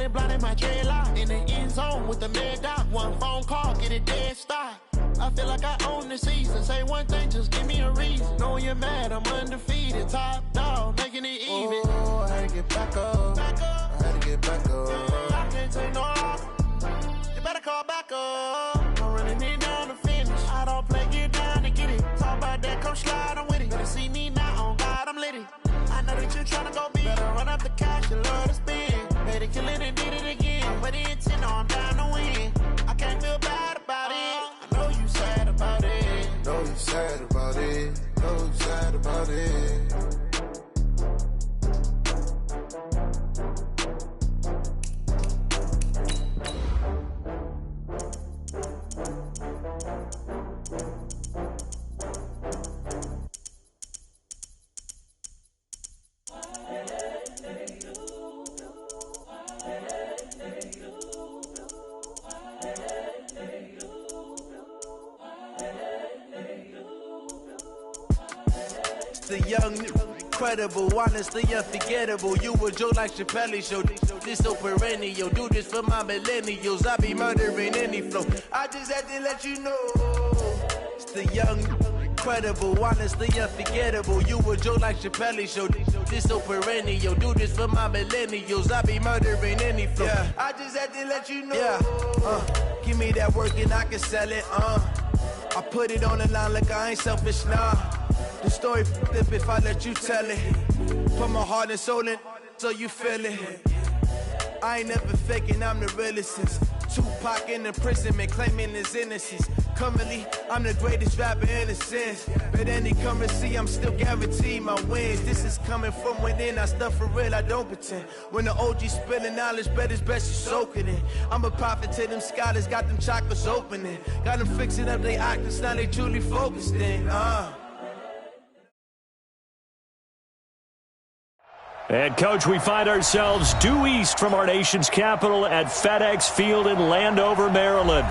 they blinded my dreadlock. In the end zone with the mad dot. One phone call, get it dead stop. I feel like I own the season. Say one thing, just give me a reason. Knowing you're mad, I'm undefeated. Top dog, making it even. Oh, I had to get back up. I had to get back up. I can't take no loss. You better call back up. I'm running it down to finish. I don't play, get down to get it. Talk about that, come slide, I'm with it. Better see me now, on God, I'm lit it. I know that you're tryna go big. Better run up the cash, you love to spend. Made it, kill it, and did it again. But the intent, I'm down to win. I can't feel bad about it. I know you sad about it. Know you sad about it. Know you sad about it. The young, incredible, honestly unforgettable. You a joke like Chappelle Show. This so perennial. Do this for my millennials. I be murdering any flow. I just had to let you know. It's the young, incredible, honestly unforgettable. You a joke like Chappelle Show. This so perennial. Do this for my millennials. I be murdering any flow. Yeah. I just had to let you know. Yeah. Give me that work and I can sell it. I put it on the line like I ain't selfish, nah. The story flip if I let you tell it. Put my heart and soul in so you feel it. I ain't never faking, I'm the realest since Tupac in imprisonment, claiming his innocence. Currently, I'm the greatest rapper in a sense. But any currency, I'm still guaranteed my wins. This is coming from within, I stuff for real, I don't pretend. When the OG spilling knowledge, bet it's best you soak it in. I'm a prophet to them scholars, got them chakras opening. Got them fixing up they actors, now they truly focused in. And, Coach, we find ourselves due east from our nation's capital at FedEx Field in Landover, Maryland.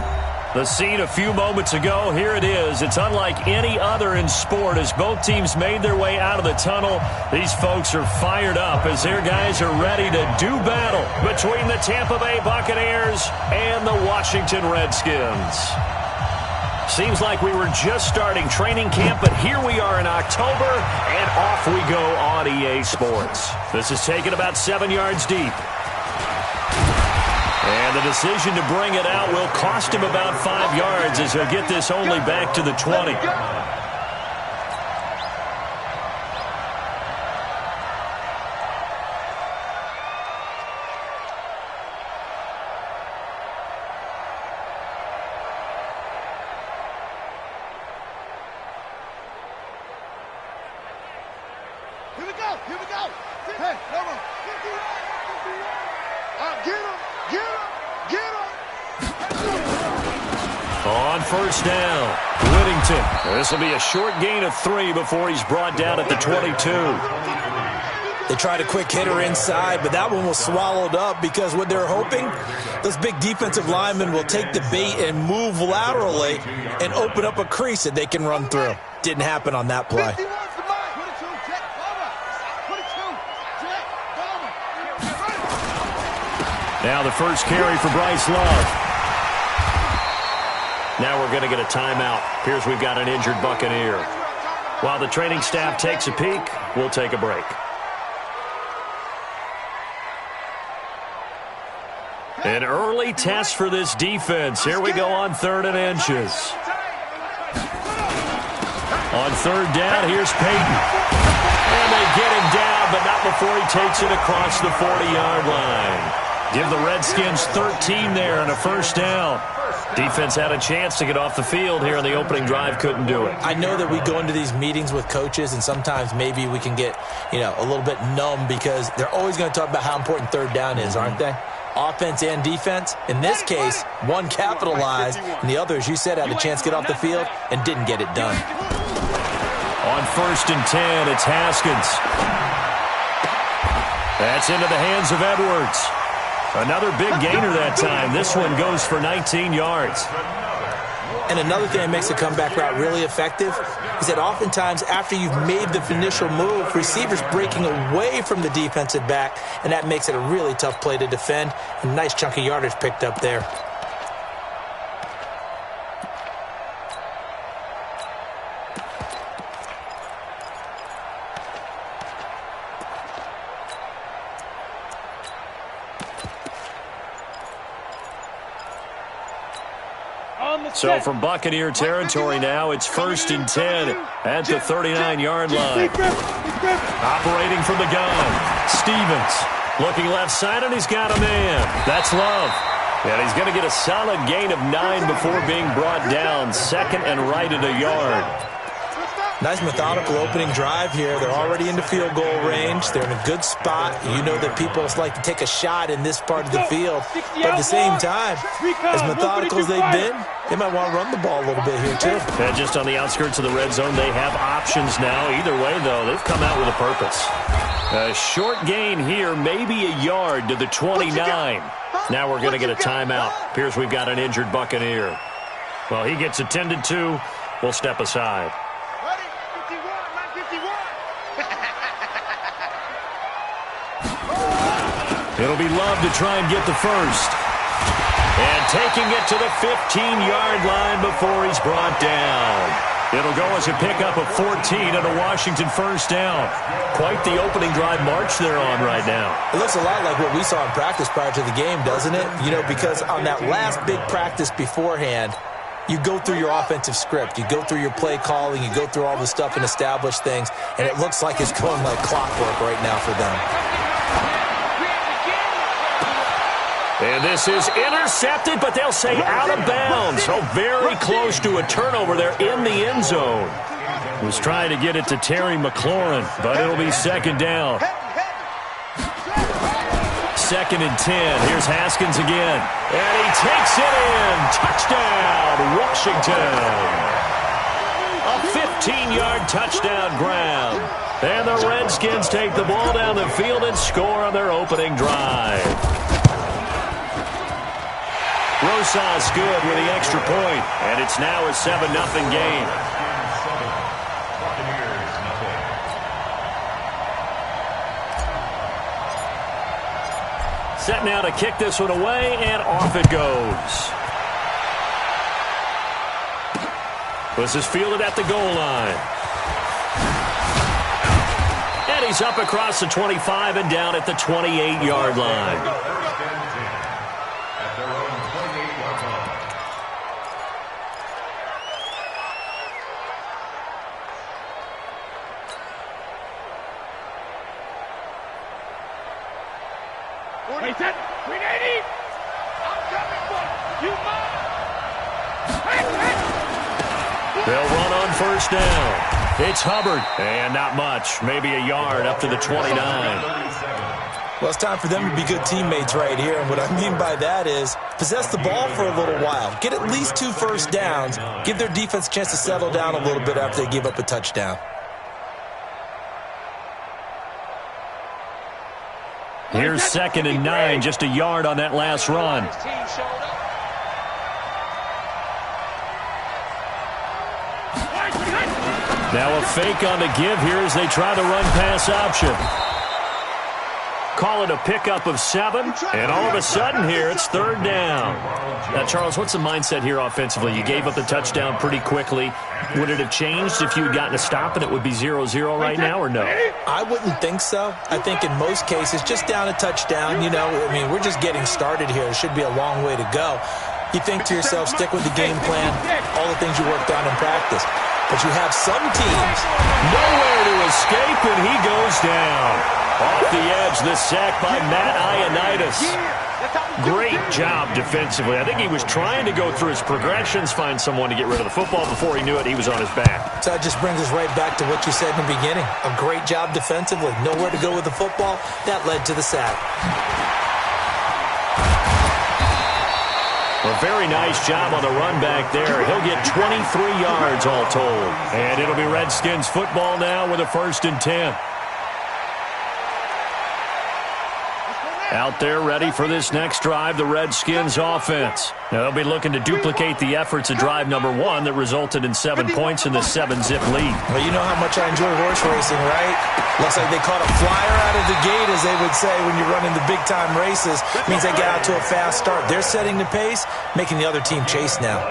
The scene a few moments ago, here it is. It's unlike any other in sport as both teams made their way out of the tunnel. These folks are fired up as their guys are ready to do battle between the Tampa Bay Buccaneers and the Washington Redskins. Seems like we were just starting training camp, but here we are in October, and off we go on EA Sports. This is taken about 7 yards deep. And the decision to bring it out will cost him about 5 yards as he'll get this only back to the 20. On first down, Whittington. This will be a short gain of 3 before he's brought down at the 22. They tried a quick hitter inside, but that one was swallowed up because what they're hoping, those big defensive linemen will take the bait and move laterally and open up a crease that they can run through. Didn't happen on that play. Now the first carry for Bryce Love. Now we're going to get a timeout. Here's we've got an injured Buccaneer. While the training staff takes a peek, we'll take a break. An early test for this defense. Here we go on 3rd and inches. On 3rd down, here's Peyton. And they get him down, but not before he takes it across the 40-yard line. Give the Redskins 13 there and a first down. Defense had a chance to get off the field here in the opening drive, couldn't do it. I know that we go into these meetings with coaches, and sometimes maybe we can get, a little bit numb because they're always going to talk about how important 3rd down is, aren't they? Offense and defense. In this case, one capitalized, and the other, as you said, had a chance to get off the field and didn't get it done. On 1st and 10, it's Haskins. That's into the hands of Edwards. Another big gainer that time. This one goes for 19 yards. And another thing that makes a comeback route really effective is that oftentimes after you've made the initial move, receivers breaking away from the defensive back, and that makes it a really tough play to defend. A nice chunk of yardage picked up there. So from Buccaneer territory now, it's 1st and 10 at the 39-yard line. Operating from the gun, Stevens looking left side, and he's got a man. That's Love. And he's going to get a solid gain of 9 before being brought down. 2nd and right at a yard. Nice methodical opening drive here. They're already into field goal range. They're in a good spot. You know that people like to take a shot in this part of the field. But at the same time, as methodical as they've been, they might want to run the ball a little bit here too. And just on the outskirts of the red zone, they have options now. Either way, though, they've come out with a purpose. A short gain here, maybe a yard to the 29. Now we're going to get a timeout. Appears we've got an injured Buccaneer. Well, he gets attended to. We'll step aside. It'll be Love to try and get the first. And taking it to the 15-yard line before he's brought down. It'll go as a pickup of 14 and a Washington first down. Quite the opening drive march they're on right now. It looks a lot like what we saw in practice prior to the game, doesn't it? You know, because on that last big practice beforehand, you go through your offensive script. You go through your play calling. You go through all the stuff and establish things. And it looks like it's going like clockwork right now for them. And this is intercepted, but they'll say out of bounds. So very close to a turnover there in the end zone. Was trying to get it to Terry McLaurin, but it'll be 2nd down. 2nd and 10. Here's Haskins again. And he takes it in. Touchdown, Washington. A 15-yard touchdown grab. And the Redskins take the ball down the field and score on their opening drive. Rosas good with the extra point, and it's now a 7-0 game. Set now to kick this one away, and off it goes. This is fielded at the goal line. And he's up across the 25 and down at the 28-yard line. They'll run on first down. It's Hubbard. And not much. Maybe a yard up to the 29. Well, it's time for them to be good teammates right here. And what I mean by that is possess the ball for a little while. Get at least 2 first downs. Give their defense a chance to settle down a little bit after they give up a touchdown. Here's 2nd and 9. Just a yard on that last run. Now a fake on the give here as they try to run pass option. Call it a pickup of 7, and all of a sudden here it's 3rd down. Now, Charles, what's the mindset here offensively? You gave up the touchdown pretty quickly. Would it have changed if you had gotten a stop and it would be 0-0 right now, or no? I wouldn't think so. I think in most cases, just down a touchdown, you know, I mean, we're just getting started here. It should be a long way to go. You think to yourself, stick with the game plan, all the things you worked on in practice. But you have some teams nowhere to escape, and he goes down. Off the edge, the sack by Matt Ioannidis. Great job defensively. I think he was trying to go through his progressions, find someone to get rid of the football. Before he knew it, he was on his back. So that just brings us right back to what you said in the beginning. A great job defensively. Nowhere to go with the football. That led to the sack. A very nice job on the run back there. He'll get 23 yards all told. And it'll be Redskins football now with a 1st and 10. Out there ready for this next drive, the Redskins offense. Now they'll be looking to duplicate the efforts of drive number 1 that resulted in 7 points in the 7-zip lead. Well, you know how much I enjoy horse racing, right? Looks like they caught a flyer out of the gate, as they would say when you're running the big-time races. Means they get out to a fast start. They're setting the pace, making the other team chase now.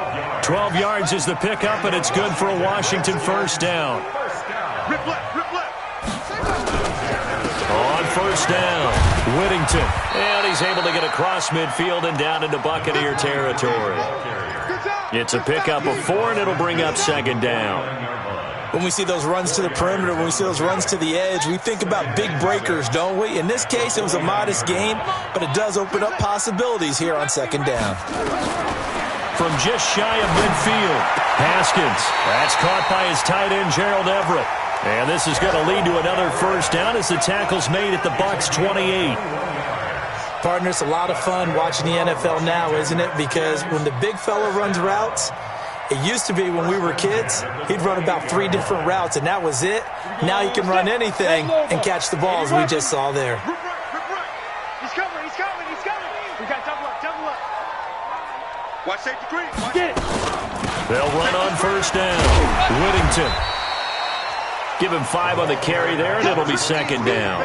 12 yards is the pickup, and it's good for a Washington first down. Rip left. On first down, Whittington. And he's able to get across midfield and down into Buccaneer territory. It's a pickup of 4, and it'll bring up second down. When we see those runs to the perimeter, when we see those runs to the edge, we think about big breakers, don't we? In this case, it was a modest gain, but it does open up possibilities here on second down. From just shy of midfield, Haskins. That's caught by his tight end, Gerald Everett. And this is going to lead to another first down as the tackle's made at the Bucs 28. Partner, it's a lot of fun watching the NFL now, isn't it? Because when the big fella runs routes, it used to be when we were kids, he'd run about 3 different routes, and that was it. Now he can run anything and catch the ball, as we just saw there. He's coming. We got double up. Watch safety green. Get it. They'll run on first down. Whittington. Give him 5 on the carry there, and it'll be second down.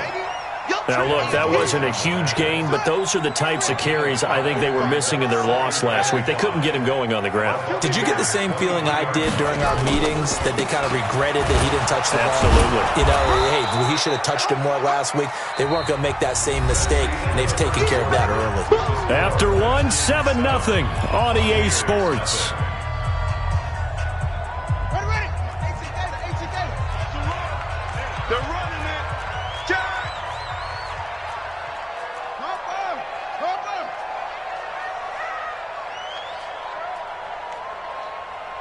Now, look, that wasn't a huge gain, but those are the types of carries I think they were missing in their loss last week. They couldn't get him going on the ground. Did you get the same feeling I did during our meetings, that they kind of regretted that he didn't touch the ball? Absolutely. You know, hey, he should have touched it more last week. They weren't going to make that same mistake, and they've taken care of that early. After 1, 7-0 on EA Sports. They're running it. Jack! Hop up!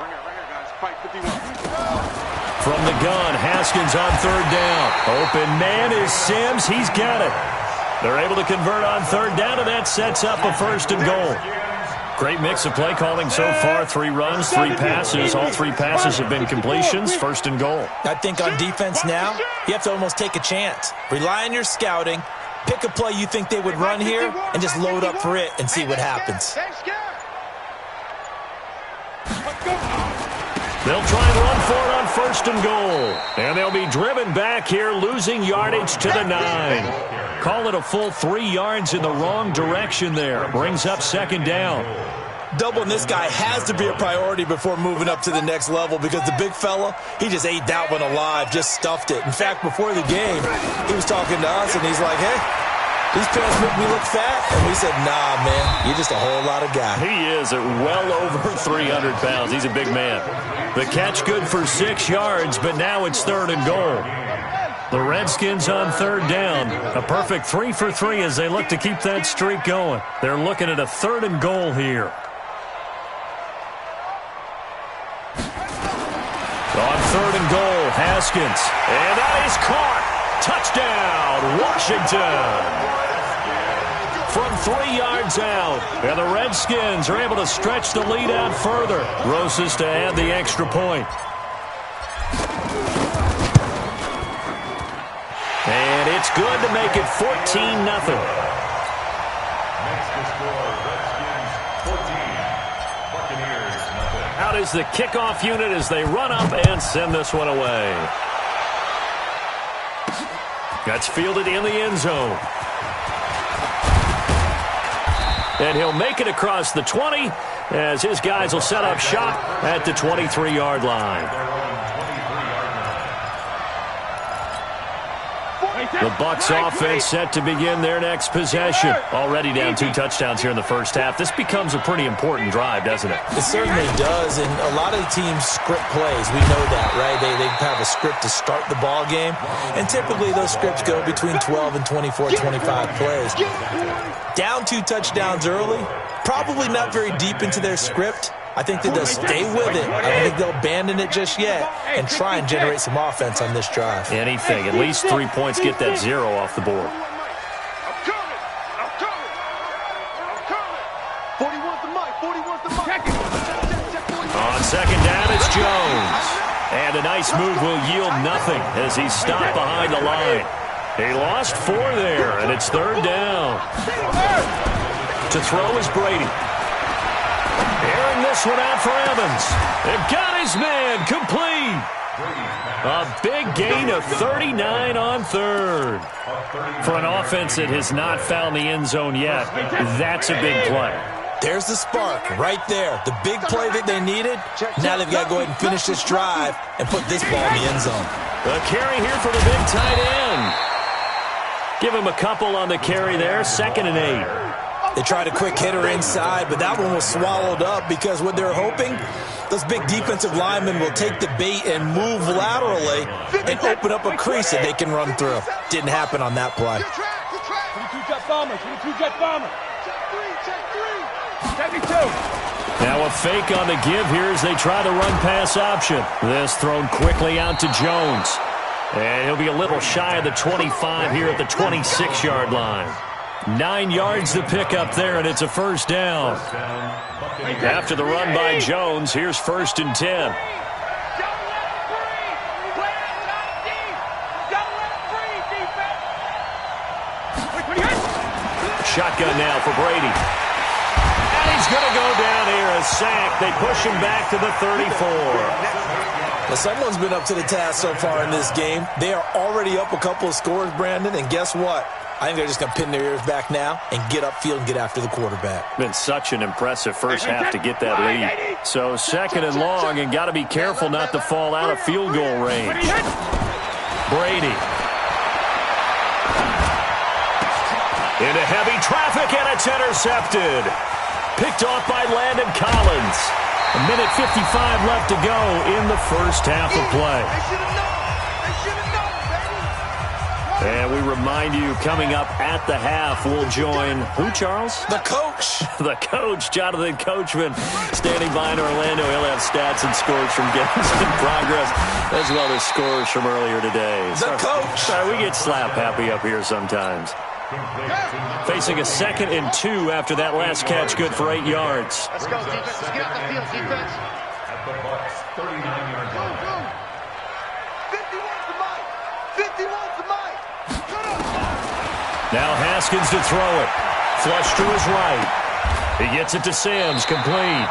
Right here, guys. Fight 51. From the gun, Haskins on third down. Open man is Sims. He's got it. They're able to convert on third down, and that sets up a first and goal. Great mix of play calling so far. 3 runs, 3 passes. All 3 passes have been completions. First and goal. I think on defense now, you have to almost take a chance. Rely on your scouting. Pick a play you think they would run here, and just load up for it and see what happens. They'll try and run for it on first and goal. And they'll be driven back here, losing yardage to the 9. Call it a full 3 yards in the wrong direction there. Brings up second down. Doubling this guy has to be a priority before moving up to the next level, because the big fella, he just ate that one alive, just stuffed it. In fact, before the game, he was talking to us, and he's like, hey, these pants make me look fat. And we said, nah, man, you're just a whole lot of guy. He is at well over 300 pounds. He's a big man. The catch good for 6 yards, but now it's third and goal. The Redskins on third down. A perfect 3 for 3 as they look to keep that streak going. They're looking at a third and goal here. On third and goal, Haskins. And that is caught. Touchdown, Washington. From 3 yards out. And the Redskins are able to stretch the lead out further. Rosas to add the extra point. And it's good to make it 14-0. Out is the kickoff unit as they run up and send this one away. That's fielded in the end zone. And he'll make it across the 20 as his guys will set up shop at the 23-yard line. The Bucs offense set to begin their next possession. Already down 2 touchdowns here in the first half. This becomes a pretty important drive, doesn't it? It certainly does, and a lot of the teams script plays. We know that, right? They have a script to start the ball game, and typically those scripts go between 12 and 24, 25 plays. Down 2 touchdowns early, probably not very deep into their script. I think that they'll stay with it. I don't think they'll abandon it just yet and try and generate some offense on this drive. Anything. At least 3 points, get that 0 off the board. I'm coming. 40 wants the mic. On second down, it's Jones. And a nice move will yield nothing as he's stopped behind the line. He lost 4 there, and it's third down. To throw is Brady. Airing this one out for Evans. They've got his man complete. A big gain of 39 on third. For an offense that has not found the end zone yet, that's a big play. There's the spark right there. The big play that they needed. Now they've got to go ahead and finish this drive and put this ball in the end zone. The carry here for the big tight end. Give him a couple on the carry there. 2nd and 8. They tried a quick hitter inside, but that one was swallowed up because what they're hoping, those big defensive linemen will take the bait and move laterally and open up a crease that they can run through. Didn't happen on that play. 22 jet bomber, 22 jet bomber. Check 3. Now a fake on the give here as they try the run-pass option. This thrown quickly out to Jones. And he'll be a little shy of the 25 here at the 26-yard line. 9 yards to pick up there, and it's a first down. After the run by Jones, here's 1st and 10. Shotgun now for Brady. And he's going to go down here, a sack. They push him back to the 34. Well, someone's been up to the task so far in this game. They are already up a couple of scores, Brandon, and guess what? I think they're just going to pin their ears back now and get upfield and get after the quarterback. Been such an impressive first half to get that lead. So 2nd and long, and got to be careful not to fall out of field goal range. Brady. Into heavy traffic, and it's intercepted. Picked off by Landon Collins. 1:55 left to go in the first half of play. And we remind you, coming up at the half, we'll join who, Charles? The coach. The coach, Jonathan Coachman, standing by in Orlando. He'll have stats and scores from games in progress, as well as scores from earlier today. The coach. Sorry, we get slap happy up here sometimes. Facing a 2nd and 2 after that last catch, good for 8 yards. Let's go, defense. Let's get out the field, defense. At the Bucs 39-yard line. 51's the mic. 51's the mic. Now Haskins to throw it. Flush to his right. He gets it to Sims, complete.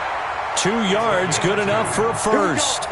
2 yards, good enough for a first.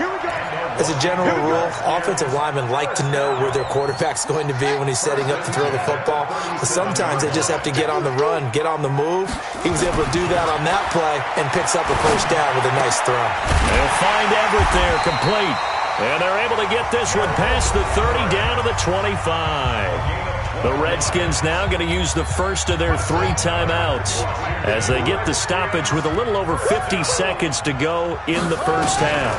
As a general rule, offensive linemen like to know where their quarterback's going to be when he's setting up to throw the football. But sometimes they just have to get on the run, get on the move. He was able to do that on that play and picks up a first down with a nice throw. They'll find Everett there, complete. And they're able to get this one past the 30 down to the 25. The Redskins now going to use the first of their 3 timeouts as they get the stoppage with a little over 50 seconds to go in the first half.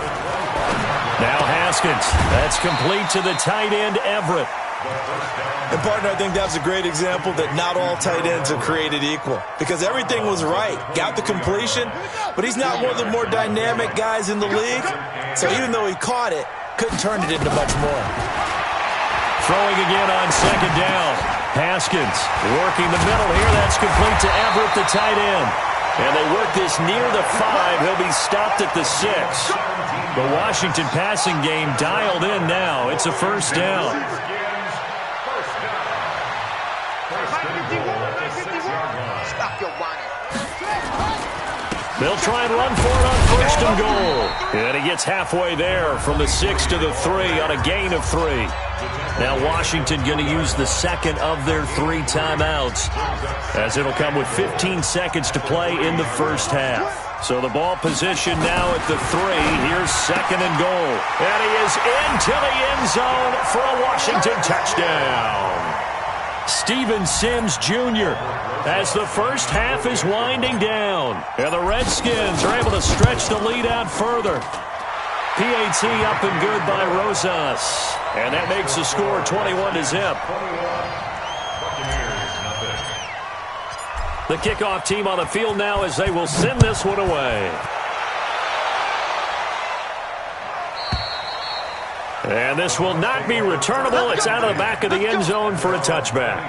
Now Haskins, that's complete to the tight end, Everett. And, partner, I think that's a great example that not all tight ends are created equal because everything was right. Got the completion, but he's not one of the more dynamic guys in the league. So even though he caught it, couldn't turn it into much more. Throwing again on 2nd down. Haskins working the middle here. That's complete to Everett, the tight end. And they work this near the 5. He'll be stopped at the 6. The Washington passing game dialed in now. It's a first down. Stop your whining. They'll try and run for it on 1st and goal. And he gets halfway there from the 6 to the 3 on a gain of 3. Now Washington going to use the 2nd of their 3 timeouts as it'll come with 15 seconds to play in the first half. So the ball position now at the 3. Here's 2nd and goal. And he is into the end zone for a Washington touchdown. Steven Sims Jr. as the first half is winding down. And the Redskins are able to stretch the lead out further. PAT up and good by Rosas. And that makes the score 21-0. The kickoff team on the field now as they will send this one away. And this will not be returnable. It's out of the back of the end zone for a touchback.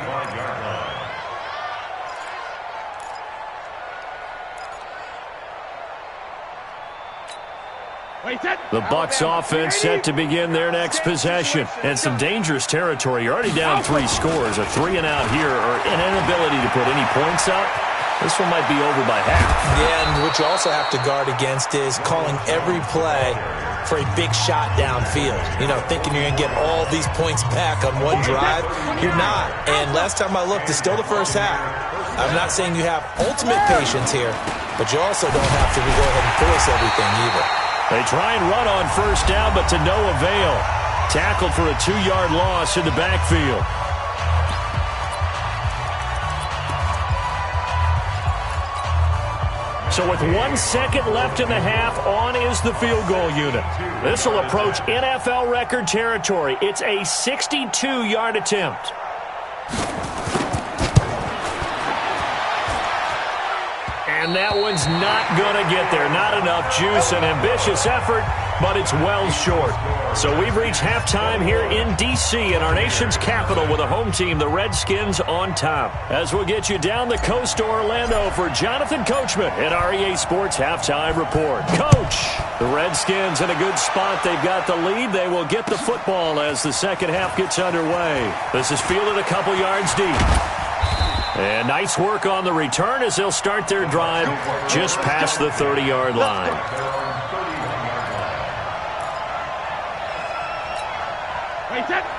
The Bucs offense set to begin their next possession. And some dangerous territory. You're already down 3 scores. A 3-and-out here or an inability to put any points up. This one might be over by half. Yeah, and what you also have to guard against is calling every play for a big shot downfield. You know, thinking you're going to get all these points back on one drive. You're not. And last time I looked, it's still the first half. I'm not saying you have ultimate patience here, but you also don't have to go ahead and force everything either. They try and run on first down, but to no avail. Tackled for a 2-yard loss in the backfield. So with 1 second left in the half, on is the field goal unit. This will approach NFL record territory. It's a 62-yard attempt. And that one's not going to get there. Not enough juice. An ambitious effort, but it's well short. So we've reached halftime here in D.C. in our nation's capital with a home team, the Redskins, on top. As we'll get you down the coast to Orlando for Jonathan Coachman in our EA Sports Halftime Report. Coach, the Redskins in a good spot. They've got the lead. They will get the football as the second half gets underway. This is fielded a couple yards deep. And nice work on the return as they'll start their drive just past the 30-yard line.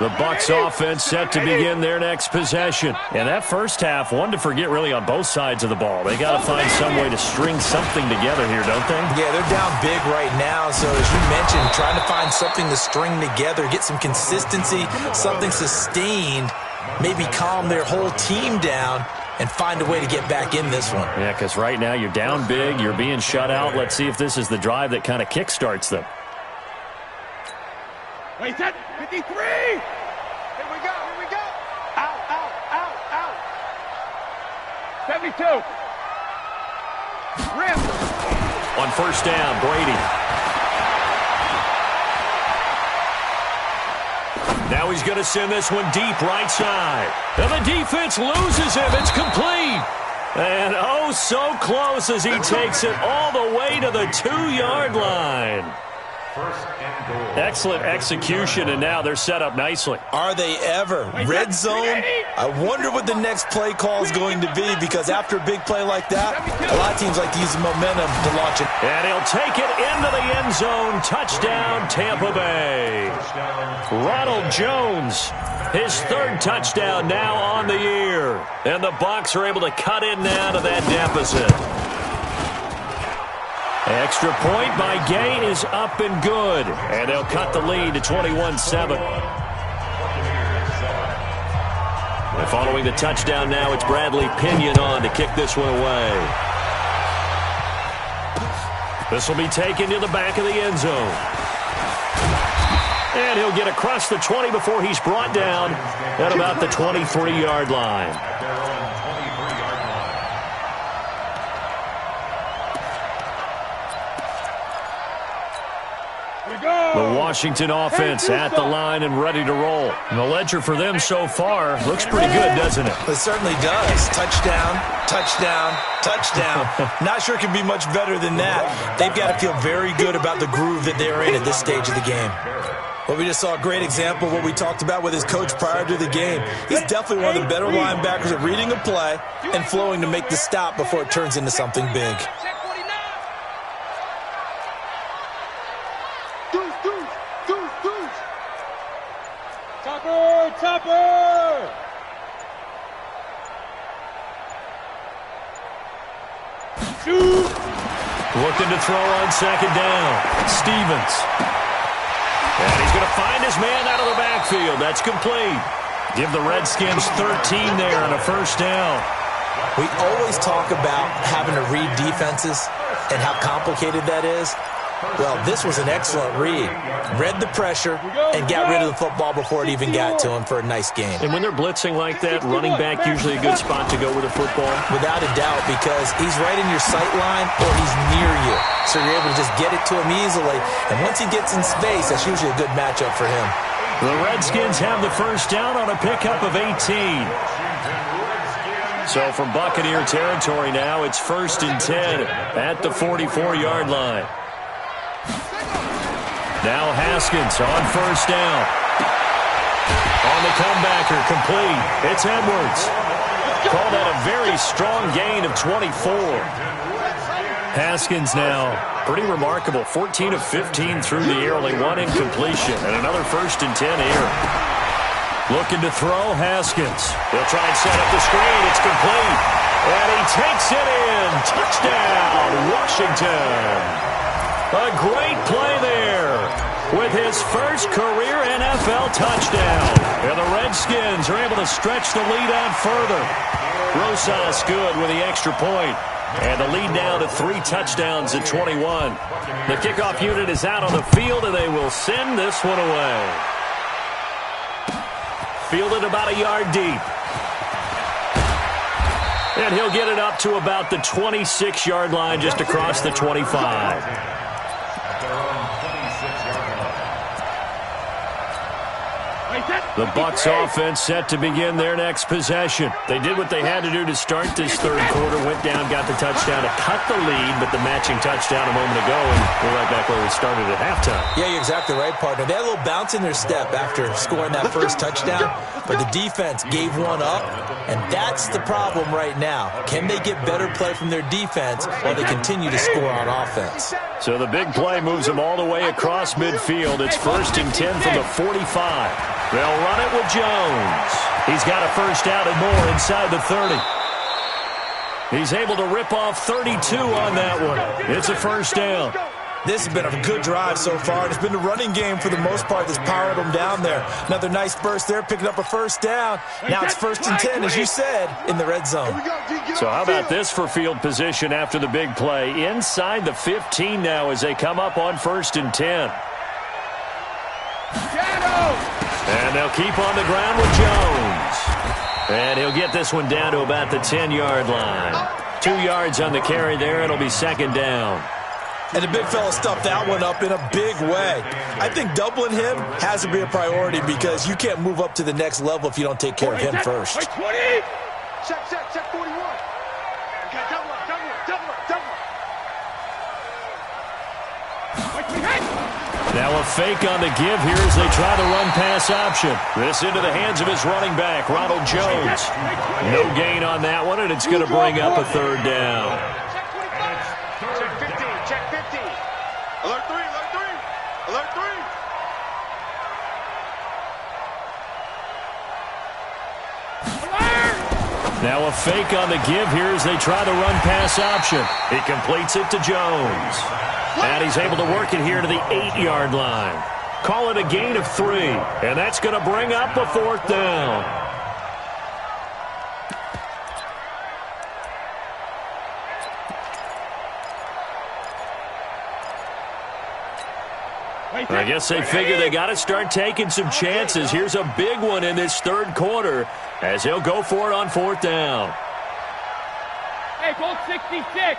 The Bucs offense set to begin their next possession. And that first half, one to forget really on both sides of the ball. They got to find some way to string something together here, don't they? Yeah, they're down big right now. So as you mentioned, trying to find something to string together, get some consistency, something sustained, maybe calm their whole team down and find a way to get back in this one. Yeah, because right now you're down big, you're being shut out. Let's see if this is the drive that kind of kickstarts them. Wait, set, 53! Here we go, here we go! Out, out, out, out! 72! Rim! On first down, Brady. Now he's going to send this one deep right side. And the defense loses him. It's complete. And oh, so close as he takes it all the way to the 2-yard line. Excellent execution, and now they're set up nicely. Are they ever? Red zone? I wonder what the next play call is going to be, because after a big play like that, a lot of teams like to use the momentum to launch it. And he'll take it into the end zone. Touchdown, Tampa Bay. Ronald Jones, his third touchdown now on the year. And the Bucs are able to cut in now to that deficit. Extra point by Gay is up and good. And they'll cut the lead to 21-7. And following the touchdown now, it's Bradley Pinion on to kick this one away. This will be taken to the back of the end zone. And he'll get across the 20 before he's brought down at about the 23-yard line. The Washington offense at the line and ready to roll. And the ledger for them so far looks pretty good, doesn't it? It certainly does. Touchdown, touchdown, touchdown. Not sure it can be much better than that. They've got to feel very good about the groove that they're in at this stage of the game. Well, we just saw a great example of what we talked about with his coach prior to the game. He's definitely one of the better linebackers at reading a play and flowing to make the stop before it turns into something big. Topper! Shoot! Looking to throw on second down. Stevens. And he's going to find his man out of the backfield. That's complete. Give the Redskins 13 there on a first down. We always talk about having to read defenses and how complicated that is. Well, this was an excellent read. Read the pressure and got rid of the football before it even got to him for a nice game. And when they're blitzing like that, running back usually a good spot to go with the football? Without a doubt, because he's right in your sight line or he's near you. So you're able to just get it to him easily. And once he gets in space, that's usually a good matchup for him. The Redskins have the first down on a pickup of 18. So from Buccaneer territory now, it's 1st and 10 at the 44-yard line. Now Haskins on first down. On the comebacker, complete. It's Edwards. Call that a very strong gain of 24. Haskins now, pretty remarkable. 14 of 15 through the air, only one incompletion. And another 1st and 10 here. Looking to throw, Haskins. He'll try and set up the screen. It's complete. And he takes it in. Touchdown, Washington. A great play there with his first career NFL touchdown. And the Redskins are able to stretch the lead out further. Rosas good with the extra point. And the lead now to 3 touchdowns at 21. The kickoff unit is out on the field, and they will send this one away. Fielded about a yard deep. And he'll get it up to about the 26-yard line, just across the 25. The Bucs offense set to begin their next possession. They did what they had to do to start this third quarter. Went down, got the touchdown to cut the lead, but the matching touchdown a moment ago, and we're right back where we started at halftime. Yeah, you're exactly right, partner. They had a little bounce in their step after scoring that first touchdown, but the defense gave one up, and that's the problem right now. Can they get better play from their defense while they continue to score on offense? So the big play moves them all the way across midfield. It's 1st and 10 from the 45. They'll run it with Jones. He's got a first out and more inside the 30. He's able to rip off 32 on that one. It's a first down. This has been a good drive so far. It's been the running game for the most part that's powered them down there. Another nice burst there, picking up a first down. Now it's 1st and 10, as you said, in the red zone. So how about this for field position after the big play? Inside the 15 now as they come up on 1st and 10. And they'll keep on the ground with Jones. And he'll get this one down to about the 10-yard line. 2 yards on the carry there. It'll be 2nd down. And the big fella stuffed that one up in a big way. I think doubling him has to be a priority because you can't move up to the next level if you don't take care of him first. Check 41. Okay, double up. Now a fake on the give here as they try to run pass option. This into the hands of his running back, Ronald Jones. No gain on that one, and it's going to bring up a 3rd down. Check 50. Alert 3. Now a fake on the give here as they try to run pass option. He completes it to Jones. And he's able to work it here to the 8-yard line. Call it a gain of 3. And that's going to bring up a 4th down. I guess they figure they got to start taking some chances. Here's a big one in this third quarter as he'll go for it on 4th down. Hey, goal 66.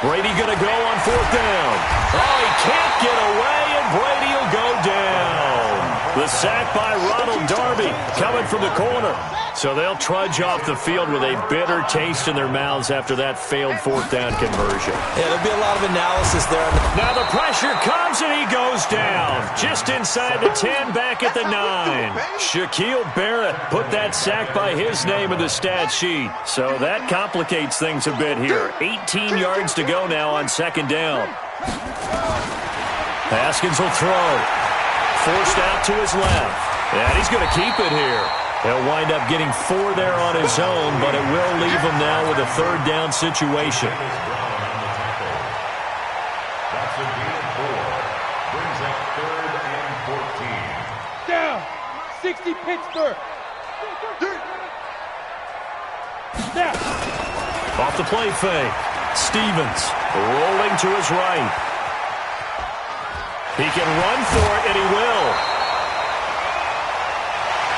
Brady going to go on 4th down. Oh, he can't get away, and Brady will go down. The sack by Ronald Darby coming from the corner. So they'll trudge off the field with a bitter taste in their mouths after that failed 4th down conversion. Yeah, there'll be a lot of analysis there. Now the pressure comes, and he goes down. Just inside the 10, back at the 9. Shaquille Barrett put that sack by his name in the stat sheet. So that complicates things a bit here. 18 yards to go now on 2nd down. Haskins will throw. Forced out to his left. And he's going to keep it here. He'll wind up getting 4 there on his own, but it will leave him now with a 3rd down situation. That's a gain of 4. Brings up 3rd and 14. Down. 60 Pittsburgh. Down. Off the play fake. Stevens rolling to his right. He can run for it, and he will.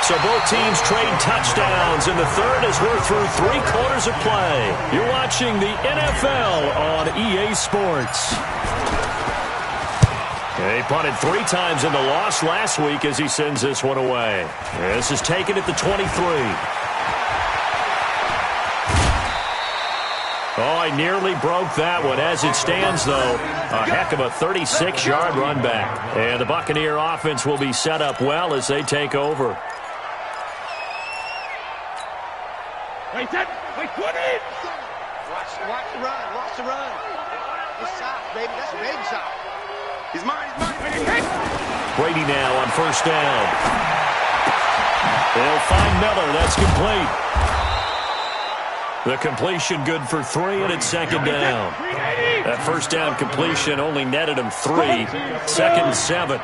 So both teams trade touchdowns in the third as we're through 3 quarters of play. You're watching the NFL on EA Sports. He punted 3 times in the loss last week as he sends this one away. This is taken at the 23. Oh, he nearly broke that one. As it stands, though, a heck of a 36-yard run back. And the Buccaneer offense will be set up well as they take over. Wait, set. Wait, 20. Watch the run. Watch the run. Good shot, baby. That's a baby shot. He's mine. Brady now on first down. They'll find Miller. That's complete. The completion good for 3, and it's second down. That first down completion only netted him 3. Second and 7.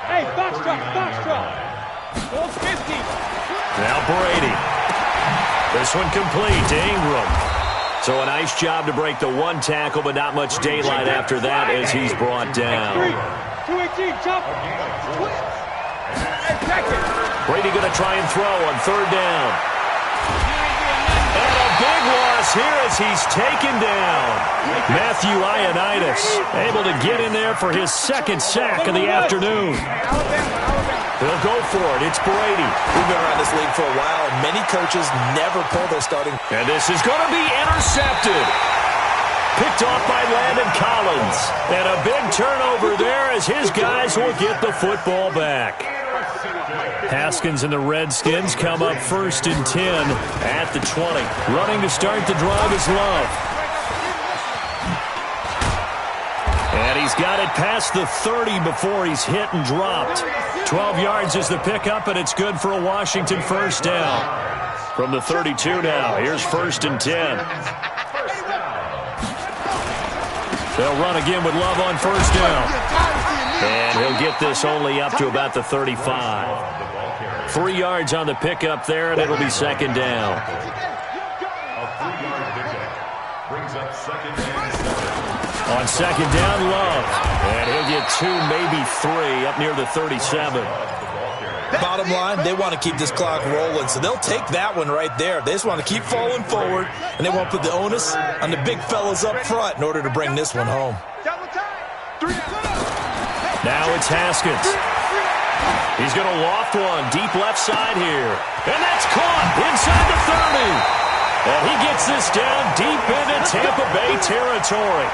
Hey, box drop. Ball's 50. Now Brady. This one complete to Ingram. So a nice job to break the 1 tackle, but not much daylight after that as he's brought down. 218, jump. Brady going to try and throw on third down. And a big loss here as he's taken down. Matthew Ioannidis able to get in there for his second sack of the afternoon. They'll go for it. It's Brady. We've been around this league for a while, and many coaches never pull their starting. And this is going to be intercepted. Picked off by Landon Collins. And a big turnover there as his guys will get the football back. Haskins and the Redskins come up first and 10 at the 20. Running to start the drive is Love. And he's got it past the 30 before he's hit and dropped. 12 yards is the pickup, and it's good for a Washington first down. From the 32 now, here's first and 10. They'll run again with Love on first down. And he'll get this only up to about the 35. 3 yards on the pickup there, and it'll be second down. A 3-yard pickup brings up second and 7. On second down, Love. And he'll get 2, maybe 3, up near the 37. Bottom line, they want to keep this clock rolling, so they'll take that one right there. They just want to keep falling forward, and they want to put the onus on the big fellas up front in order to bring this one home. Now it's Haskins. He's going to loft one deep left side here. And that's caught inside the 30. And he gets this down deep into Tampa Bay territory.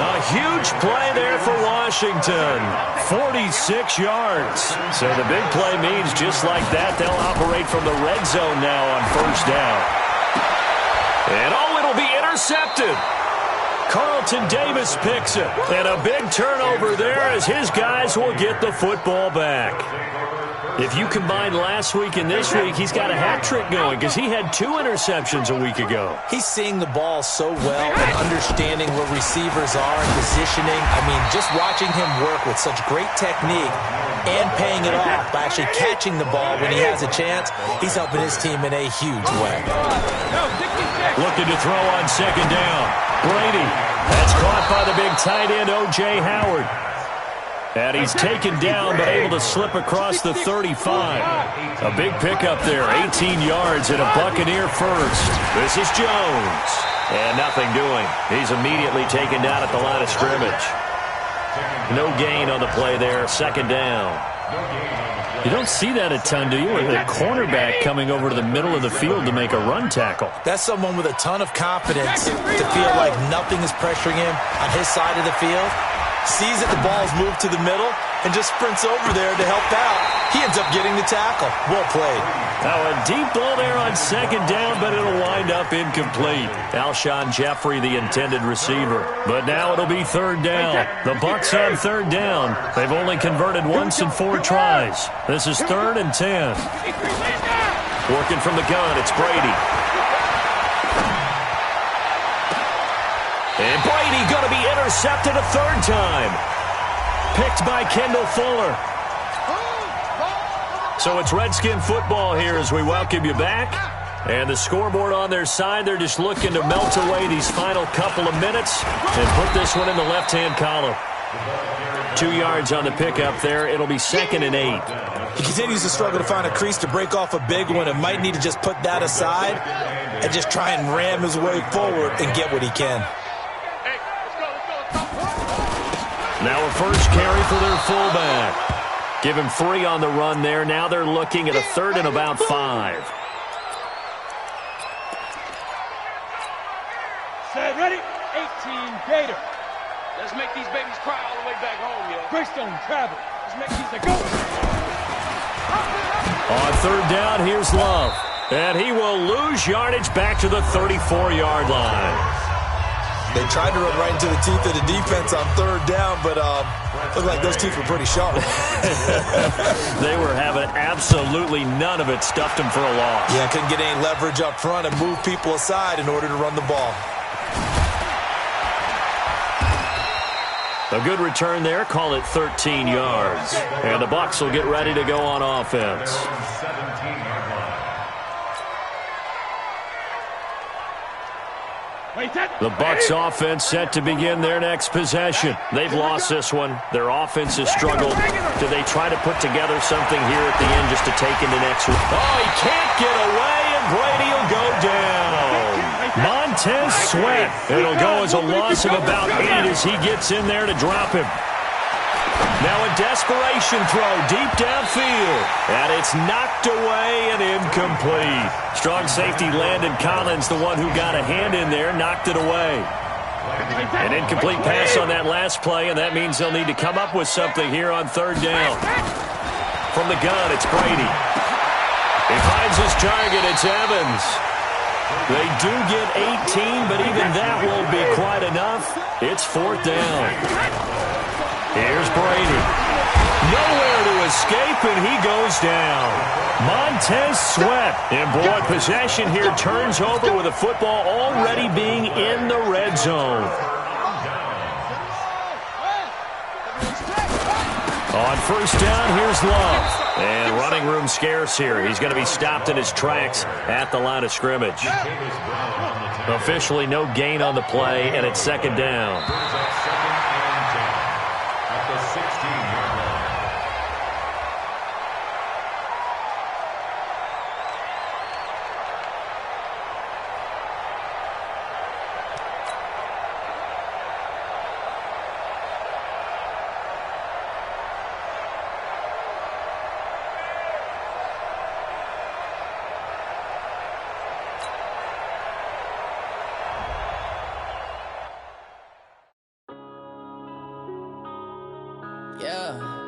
A huge play there for Washington. 46 yards. So the big play means just like that, they'll operate from the red zone now on first down. And it'll be intercepted. Carlton Davis picks it. And a big turnover there as his guys will get the football back. If you combine last week and this week, he's got a hat trick going because he had 2 interceptions a week ago. He's seeing the ball so well and understanding where receivers are and positioning. I mean, just watching him work with such great technique and paying it off by actually catching the ball when he has a chance, he's helping his team in a huge way. Looking to throw on second down. Brady. That's caught by the big tight end, O.J. Howard. And he's taken down, but able to slip across the 35. A big pickup there, 18 yards and a Buccaneer first. This is Jones. And nothing doing. He's immediately taken down at the line of scrimmage. No gain on the play there, second down. You don't see that a ton, do you? With a cornerback coming over to the middle of the field to make a run tackle. That's someone with a ton of confidence to feel like nothing is pressuring him on his side of the field. Sees that the ball's moved to the middle and just sprints over there to help out. He ends up getting the tackle. Well played. Now a deep ball there on second down, but it'll wind up incomplete. Alshon Jeffrey, the intended receiver. But now it'll be third down. The Bucs on third down. They've only converted once in 4 tries. This is 3rd and 10. Working from the gun, it's Brady. And Brady going to be intercepted a 3rd time. Picked by Kendall Fuller. So it's Redskin football here as we welcome you back. And the scoreboard on their side, they're just looking to melt away these final couple of minutes and put this one in the left-hand column. 2 yards on the pickup there. It'll be 2nd and 8. He continues to struggle to find a crease to break off a big one and might need to just put that aside and just try and ram his way forward and get what he can. Now a first carry for their fullback. Give him 3 on the run there. Now they're looking at a 3rd and about 5. Set, ready? 18 Gator. Let's make these babies cry all the way back home, yo. Greystone travel. Let's make these a go. On third down, here's Love. And he will lose yardage back to the 34-yard line. They tried to run right into the teeth of the defense on third down, but looked like those teeth were pretty sharp. They were having absolutely none of it. Stuffed him for a loss. Yeah, couldn't get any leverage up front and move people aside in order to run the ball. A good return there. Call it 13 yards. And the Bucs will get ready to go on offense. The Bucs offense set to begin their next possession. They've lost this one. Their offense has struggled. Do they try to put together something here at the end just to take in the next one? Oh, he can't get away, and Brady will go down. Montez Sweat. It'll go as a loss of about 8 as he gets in there to drop him. Now a desperation throw deep downfield. And it's knocked away and incomplete. Strong safety Landon Collins, the one who got a hand in there, knocked it away. An incomplete pass on that last play, and that means they'll need to come up with something here on third down. From the gun, it's Brady. He finds his target. It's Evans. They do get 18, but even that won't be quite enough. It's fourth down. Here's Brady. Nowhere to escape, and he goes down. Montez Sweat. And boy, possession here turns over with the football already being in the red zone. On first down, here's Love. And running room scarce here. He's going to be stopped in his tracks at the line of scrimmage. Officially no gain on the play, and it's second down. Yeah.